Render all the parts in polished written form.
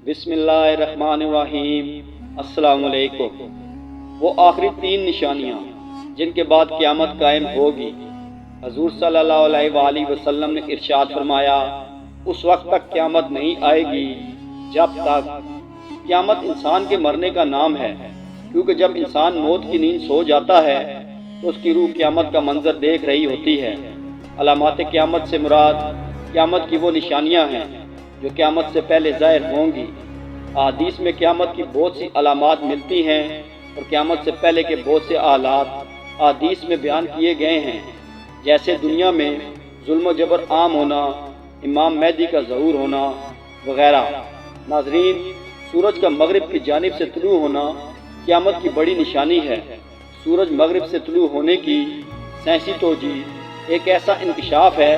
بسم اللہ الرحمن الرحیم۔ السلام علیکم۔ وہ آخری 3 نشانیاں جن کے بعد قیامت قائم ہوگی۔ حضور صلی اللہ علیہ وآلہ وسلم نے ارشاد فرمایا، اس وقت تک قیامت نہیں آئے گی جب تک قیامت انسان کے مرنے کا نام ہے، کیونکہ جب انسان موت کی نیند سو جاتا ہے تو اس کی روح قیامت کا منظر دیکھ رہی ہوتی ہے۔ علامات قیامت سے مراد قیامت کی وہ نشانیاں ہیں جو قیامت سے پہلے ظاہر ہوں گی۔ احادیث میں قیامت کی بہت سی علامات ملتی ہیں اور قیامت سے پہلے کے بہت سے حالات احادیث میں بیان کیے گئے ہیں، جیسے دنیا میں ظلم و جبر عام ہونا، امام مہدی کا ظہور ہونا وغیرہ۔ ناظرین، سورج کا مغرب کی جانب سے طلوع ہونا قیامت کی بڑی نشانی ہے۔ سورج مغرب سے طلوع ہونے کی سائنسی توجیہ ایک ایسا انکشاف ہے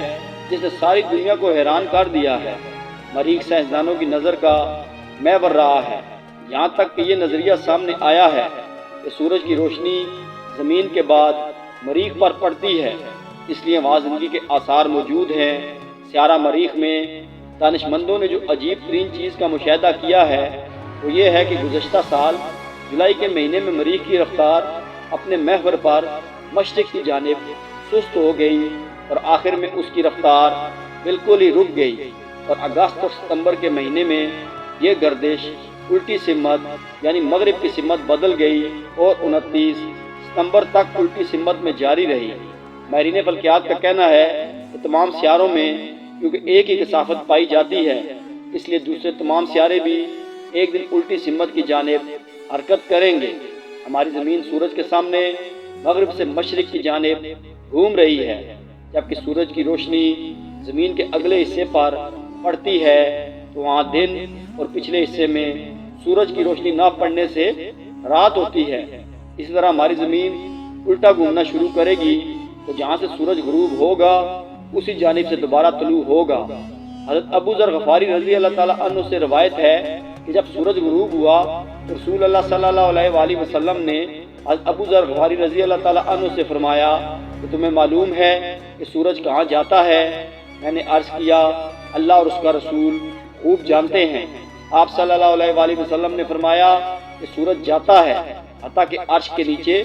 جس نے ساری دنیا کو حیران کر دیا ہے۔ مریخ سائنسدانوں کی نظر کا محور رہا ہے، یہاں تک کہ یہ نظریہ سامنے آیا ہے کہ سورج کی روشنی زمین کے بعد مریخ پر پڑتی ہے، اس لیے وہاں زندگی کے آثار موجود ہیں۔ سیارہ مریخ میں دانشمندوں نے جو عجیب ترین چیز کا مشاہدہ کیا ہے وہ یہ ہے کہ گزشتہ سال جولائی کے مہینے میں مریخ کی رفتار اپنے محور پر مشرق کی جانب سست ہو گئی اور آخر میں اس کی رفتار بالکل ہی رک گئی، اور اگست اور ستمبر کے مہینے میں یہ گردش الٹی سمت یعنی مغرب کی سمت بدل گئی اور 29 ستمبر تک الٹی سمت میں جاری رہی۔ ماہرین فلکیات کا کہنا ہے کہ تمام سیاروں میں کیونکہ ایک ہی کثافت پائی جاتی ہے، اس لیے دوسرے تمام سیارے بھی ایک دن الٹی سمت کی جانب حرکت کریں گے۔ ہماری زمین سورج کے سامنے مغرب سے مشرق کی جانب گھوم رہی ہے، جبکہ سورج کی روشنی زمین کے اگلے حصے پر پڑتی ہے تو وہاں دن اور پچھلے حصے میں سورج کی روشنی نہ پڑنے سے رات ہوتی ہے۔ اسی طرح ہماری زمین الٹا گھومنا شروع کرے گی تو جہاں سے سورج غروب ہوگا اسی جانب سے دوبارہ طلوع ہوگا۔ حضرت ابو ذر غفاری رضی اللہ تعالیٰ عنہ سے روایت ہے کہ جب سورج غروب ہوا تو رسول اللہ صلی اللہ علیہ وآلہ وسلم نے حضرت ابو ذر غفاری رضی اللہ تعالیٰ عنہ سے فرمایا کہ تمہیں معلوم ہے کہ سورج کہاں جاتا ہے؟ میں نے عرض کیا، اللہ اور اس کا رسول خوب جانتے ہیں۔ آپ صلی اللہ علیہ وآلہ وسلم نے فرمایا کہ سورج جاتا ہے حتیٰ کہ عرش کے نیچے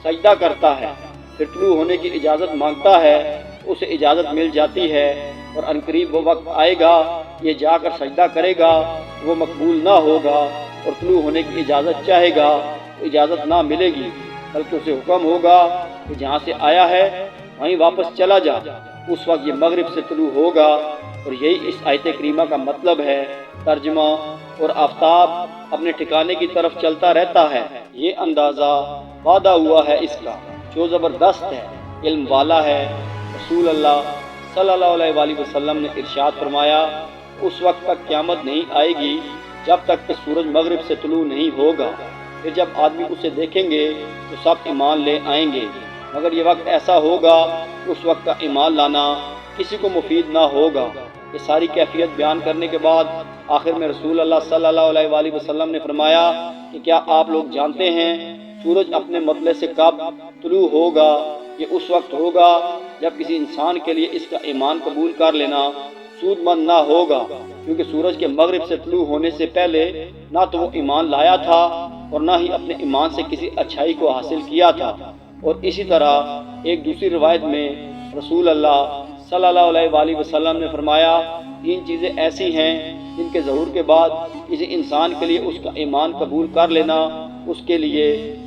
سجدہ کرتا ہے، پھر طلوع ہونے کی اجازت مانگتا ہے، اسے اجازت مل جاتی ہے، اور عنقریب وہ وقت آئے گا یہ جا کر سجدہ کرے گا وہ مقبول نہ ہوگا، اور طلوع ہونے کی اجازت چاہے گا تو اجازت نہ ملے گی، بلکہ اسے حکم ہوگا کہ جہاں سے آیا ہے وہیں واپس چلا جا۔ اس وقت یہ مغرب سے طلوع ہوگا، اور یہی اس آیت کریمہ کا مطلب ہے۔ ترجمہ: اور آفتاب اپنے ٹھکانے کی طرف چلتا رہتا ہے، یہ اندازہ وعدہ ہوا ہے اس کا جو زبردست ہے، علم والا ہے۔ رسول اللہ صلی اللہ علیہ وآلہ وسلم نے ارشاد فرمایا، اس وقت تک قیامت نہیں آئے گی جب تک کہ سورج مغرب سے طلوع نہیں ہوگا، پھر جب آدمی اسے دیکھیں گے تو سب ایمان لے آئیں گے، مگر یہ وقت ایسا ہوگا کہ اس وقت کا ایمان لانا کسی کو مفید نہ ہوگا۔ یہ ساری کیفیت بیان کرنے کے بعد آخر میں رسول اللہ صلی اللہ علیہ وآلہ وسلم نے فرمایا کہ کیا آپ لوگ جانتے ہیں سورج اپنے مطلع سے کب طلوع ہوگا؟ یہ اس وقت ہوگا جب کسی انسان کے لیے اس کا ایمان قبول کر لینا سود مند نہ ہوگا، کیونکہ سورج کے مغرب سے طلوع ہونے سے پہلے نہ تو وہ ایمان لایا تھا اور نہ ہی اپنے ایمان سے کسی اچھائی کو حاصل کیا تھا۔ اور اسی طرح ایک دوسری روایت میں رسول اللہ صلی اللہ علیہ وآلہ وسلم نے فرمایا، 3 چیزیں ایسی ہیں جن کے ظہور کے بعد کسی انسان کے لیے اس کا ایمان قبول کر لینا اس کے لیے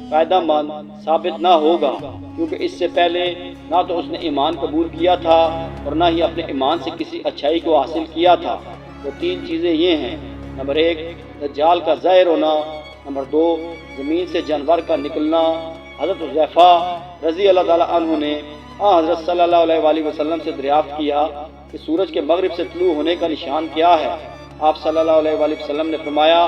فائدہ مند ثابت نہ ہوگا، کیونکہ اس سے پہلے نہ تو اس نے ایمان قبول کیا تھا اور نہ ہی اپنے ایمان سے کسی اچھائی کو حاصل کیا تھا۔ وہ 3 چیزیں یہ ہیں: نمبر 1 دجال کا ظاہر ہونا، نمبر 2 زمین سے جانور کا نکلنا۔ حضرت حذیفہ رضی اللہ تعالیٰ عنہ نے حضرت صلی اللہ علیہ وآلہ وسلم سے دریافت کیا کہ سورج کے مغرب سے طلوع ہونے کا نشان کیا ہے؟ آپ صلی اللہ علیہ وآلہ وسلم نے فرمایا،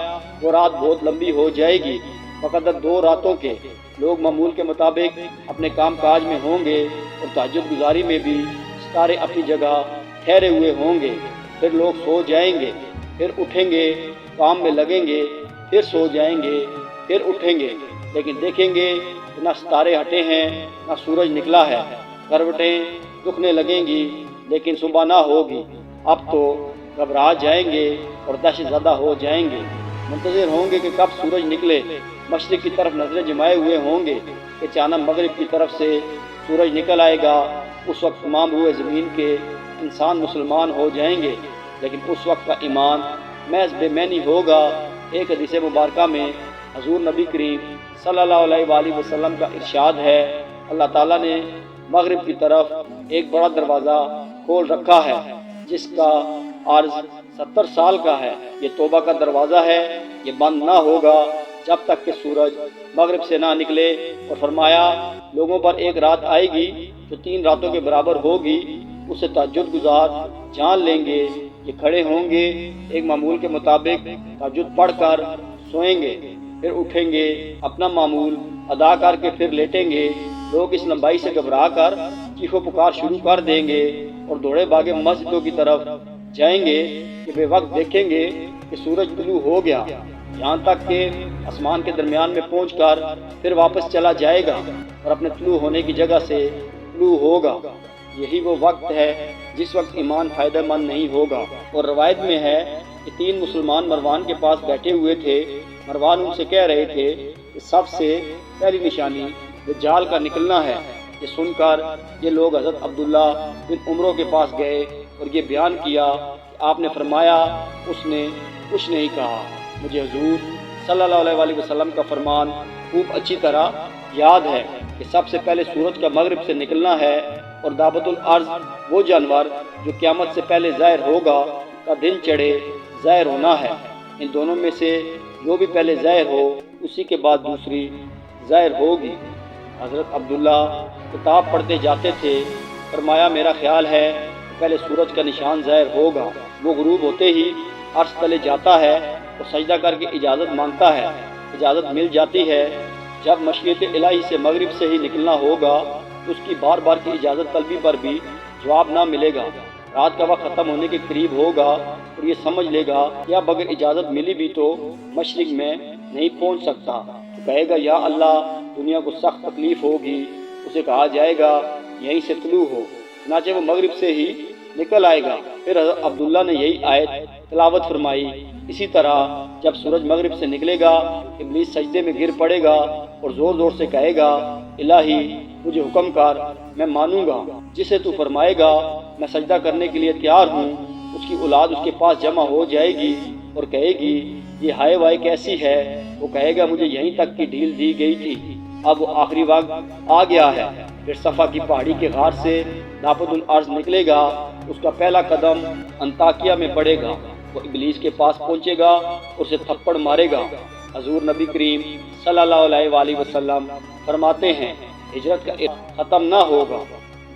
وہ رات بہت لمبی ہو جائے گی، فقط 2 راتوں کے لوگ معمول کے مطابق اپنے کام کاج میں ہوں گے اور تہجد گزاری میں بھی ستارے اپنی جگہ ٹھہرے ہوئے ہوں گے، پھر لوگ سو جائیں گے، پھر اٹھیں گے، کام میں لگیں گے، پھر سو جائیں گے، پھر اٹھیں گے، لیکن دیکھیں گے کہ نہ ستارے ہٹے ہیں نہ سورج نکلا ہے، کروٹیں دکھنے لگیں گی لیکن صبح نہ ہوگی، اب تو گھبرا جائیں گے اور دہشت زدہ ہو جائیں گے، منتظر ہوں گے کہ کب سورج نکلے، مشرق کی طرف نظریں جمائے ہوئے ہوں گے کہ اچانک مغرب کی طرف سے سورج نکل آئے گا۔ اس وقت تمام روئے زمین کے انسان مسلمان ہو جائیں گے، لیکن اس وقت کا ایمان محض بے معنی ہوگا۔ ایک حدیث مبارکہ میں حضور نبی کریم صلی اللہ علیہ وآلہ وسلم کا ارشاد ہے، اللہ تعالیٰ نے مغرب کی طرف ایک بڑا دروازہ کھول رکھا ہے جس کا عرض 70 سال کا ہے، یہ توبہ کا دروازہ ہے، یہ بند نہ ہوگا جب تک کہ سورج مغرب سے نہ نکلے، اور فرمایا لوگوں پر ایک رات آئے گی جو 3 راتوں کے برابر ہوگی، اسے تہجد گزار جان لیں گے، یہ کھڑے ہوں گے ایک معمول کے مطابق تہجد پڑھ کر سوئیں گے، پھر اٹھیں گے اپنا معمول ادا کر کے پھر لیٹیں گے، لوگ اس لمبائی سے گھبرا کر چیخو پکار شروع کر دیں گے اور دوڑے بھاگے مسجدوں کی طرف جائیں گے کہ بے وقت دیکھیں گے کہ سورج طلوع ہو گیا، یہاں تک کہ آسمان کے درمیان میں پہنچ کر پھر واپس چلا جائے گا اور اپنے طلوع ہونے کی جگہ سے طلوع ہوگا۔ یہی وہ وقت ہے جس وقت ایمان فائدہ مند نہیں ہوگا۔ اور روایت میں ہے کہ 3 مسلمان مروان کے پاس بیٹھے ہوئے تھے، مروان ان سے کہہ رہے تھے کہ سب سے پہلی نشانی دجال کا نکلنا ہے۔ یہ سن کر یہ لوگ حضرت عبداللہ بن عمرو کے پاس گئے اور یہ بیان کیا کہ آپ نے فرمایا اس نے کچھ نہیں کہا، مجھے حضور صلی اللہ علیہ وآلہ وسلم کا فرمان خوب اچھی طرح یاد ہے کہ سب سے پہلے سورج کا مغرب سے نکلنا ہے، اور دابت الارض وہ جانور جو قیامت سے پہلے ظاہر ہوگا کا دن چڑھے ظاہر ہونا ہے، ان دونوں میں سے جو بھی پہلے ظاہر ہو اسی کے بعد دوسری ظاہر ہوگی۔ حضرت عبداللہ کتاب پڑھتے جاتے تھے، فرمایا میرا خیال ہے کہ پہلے سورج کا نشان ظاہر ہوگا، وہ غروب ہوتے ہی عرش تلے جاتا ہے اور سجدہ کر کے اجازت مانگتا ہے، اجازت مل جاتی ہے، جب مشیت الہی سے مغرب سے ہی نکلنا ہوگا تو اس کی بار بار کی اجازت طلبی پر بھی جواب نہ ملے گا، رات کا وقت ختم ہونے کے قریب ہوگا اور یہ سمجھ لے گا کہ اب اگر اجازت ملی بھی تو مشرق میں نہیں پہنچ سکتا، تو کہے گا یا اللہ دنیا کو سخت تکلیف ہوگی، اسے کہا جائے گا یہیں سے طلوع ہو، چنانچہ وہ مغرب سے ہی نکل آئے گا۔ پھر حضرت عبداللہ نے یہی آیت تلاوت فرمائی، اسی طرح جب سورج مغرب سے نکلے گا ابلیس سجدے میں گر پڑے گا اور زور زور سے کہے گا الہی مجھے حکم کر، میں مانوں گا، جسے تو فرمائے گا میں سجدہ کرنے کے لیے تیار ہوں۔ اس کی اولاد اس کے پاس جمع ہو جائے گی اور کہے گی یہ ہائے وائے کیسی ہے، وہ کہے گا مجھے یہیں تک کی ڈھیل دی گئی تھی، اب وہ آخری وقت آ گیا ہے۔ پھر صفا کی پہاڑی کے غار سے دابت الارض نکلے گا، اس کا پہلا قدم انطاکیہ میں پڑے گا، وہ ابلیس کے پاس پہنچے گا اور اسے تھپڑ مارے گا۔ حضور نبی کریم صلی اللہ علیہ وآلہ وسلم فرماتے ہیں ہجرت کا ختم نہ ہوگا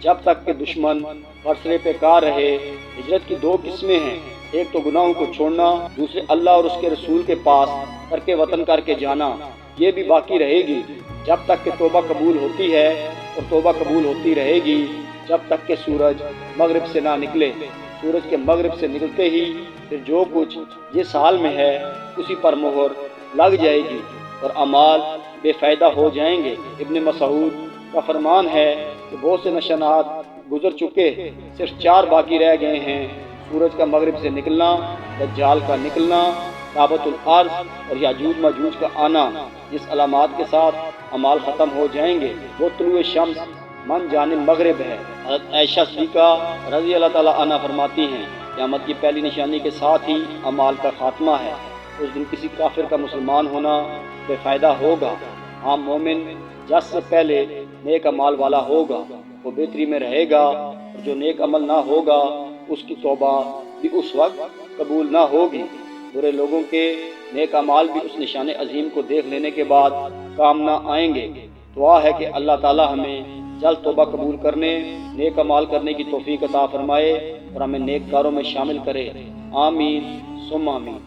جب تک کہ دشمن برسرے پہ کار رہے۔ ہجرت کی 2 قسمیں ہیں، ایک تو گناہوں کو چھوڑنا، دوسرے اللہ اور اس کے رسول کے پاس ترک وطن کر کے جانا، یہ بھی باقی رہے گی جب تک کہ توبہ قبول ہوتی ہے، اور توبہ قبول ہوتی رہے گی جب تک کہ سورج مغرب سے نہ نکلے۔ سورج کے مغرب سے نکلتے ہی پھر جو کچھ جس حال میں ہے اسی پر مہر لگ جائے گی اور اعمال بے فائدہ ہو جائیں گے۔ ابن مسعود کا فرمان ہے کہ بہت سے نشانات گزر چکے، صرف 4 باقی رہ گئے ہیں، سورج کا مغرب سے نکلنا، دجال کا نکلنا، دعوت الارض اور یاجوج ماجوج کا آنا، جس علامات کے ساتھ اعمال ختم ہو جائیں گے۔ وہ طلوع شمس من جانب مغرب ہے۔ حضرت عائشہ صدیقہ رضی اللہ تعالیٰ عنہ فرماتی ہیں قیامت کی پہلی نشانی کے ساتھ ہی اعمال کا خاتمہ ہے، اس دن کسی کافر کا مسلمان ہونا بے فائدہ ہوگا۔ عام مومن جس سے پہلے نیک اعمال والا ہوگا، وہ بہتری میں رہے گا، اور جو نیک عمل نہ ہوگا اس کی توبہ بھی اس وقت قبول نہ ہوگی۔ برے لوگوں کے نیک اعمال بھی اس نشان عظیم کو دیکھ لینے کے بعد کام نہ آئیں گے۔ دعا ہے کہ اللہ تعالی ہمیں جلد توبہ قبول کرنے، نیک اعمال کرنے کی توفیق عطا فرمائے اور ہمیں نیک کاروں میں شامل کرے۔ آمین ثم آمین۔